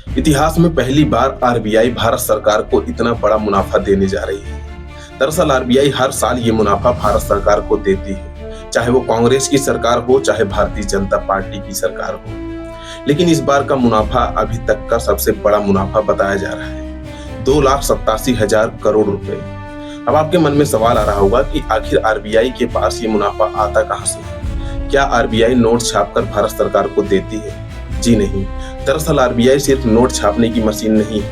इतिहास में पहली बार आरबीआई भारत सरकार को इतना बड़ा मुनाफा देने जा रही है। दरअसल आरबीआई हर साल ये मुनाफा भारत सरकार को देती है, चाहे वो कांग्रेस की सरकार हो चाहे भारतीय जनता पार्टी की सरकार हो। लेकिन इस बार का मुनाफा अभी तक का सबसे बड़ा मुनाफा बताया जा रहा है, 2,87,000 करोड़ रुपए। अब आपके मन में सवाल आ रहा होगा कि आखिर आरबीआई के पास ये मुनाफा आता कहां से है? क्या आरबीआई नोट छापकर भारत सरकार को देती है? जी नहीं। दरअसल आरबीआई सिर्फ नोट छापने की मशीन नहीं है,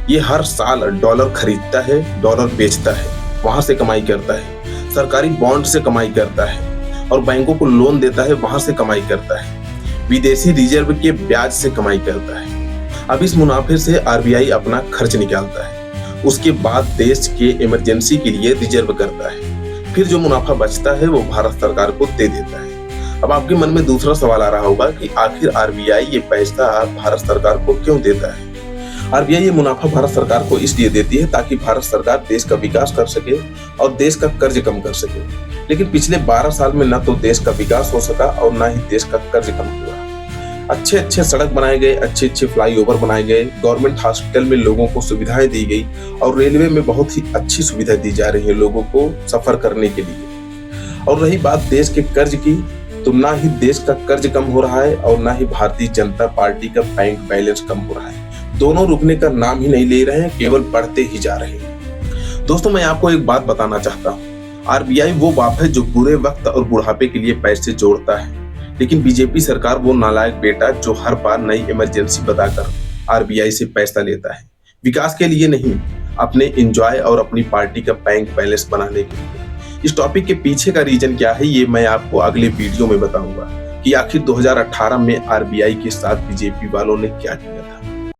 ये हर साल डॉलर खरीदता है, डॉलर बेचता है, वहां से कमाई करता है, सरकारी बॉन्ड से कमाई करता है और बैंकों को लोन देता है, वहां से कमाई करता है, विदेशी रिजर्व के ब्याज से कमाई करता है। अब इस मुनाफे से आरबीआई अपना खर्च निकालता है, उसके बाद देश के इमरजेंसी के लिए रिजर्व करता है, फिर जो मुनाफा बचता है वो भारत सरकार को दे देता है। अब आपके मन में दूसरा सवाल आ रहा होगा कि आखिर आरबीआई ये पैसा भारत सरकार को क्यों देता है? आरबीआई ये मुनाफा भारत सरकार को इसलिए देती है ताकि भारत सरकार देश का विकास कर सके और देश का कर्ज कम कर सके। लेकिन पिछले 12 साल में न तो देश का विकास हो सका और न ही देश का कर्ज कम हुआ। अच्छे अच्छे सड़क बनाए गए, अच्छे अच्छे फ्लाईओवर बनाए गए, गवर्नमेंट हॉस्पिटल में लोगों को सुविधाएं दी गई और रेलवे में बहुत ही अच्छी सुविधाएं दी जा रही है लोगों को सफर करने के लिए। और रही बात देश के कर्ज की, तो ना ही देश का कर्ज कम हो रहा है और ना ही भारतीय जनता पार्टी का बैंक बैलेंस कम हो रहा है। दोनों रुकने का नाम ही नहीं ले रहे हैं, केवल बढ़ते ही जा रहे हैं। दोस्तों, मैं आपको एक बात बताना चाहता हूँ, आरबीआई वो बाप है जो बुरे वक्त और बुढ़ापे के लिए पैसे जोड़ता है, लेकिन बीजेपी सरकार वो नालायक बेटा जो हर बार नई इमरजेंसी बताकर आरबीआई से पैसा लेता है, विकास के लिए नहीं, अपने एंजॉय और अपनी पार्टी का बैंक बैलेंस बनाने के लिए। इस टॉपिक के पीछे का रीजन क्या है ये मैं आपको अगले वीडियो में बताऊंगा कि आखिर 2018 में आरबीआई के साथ बीजेपी वालों ने क्या किया था।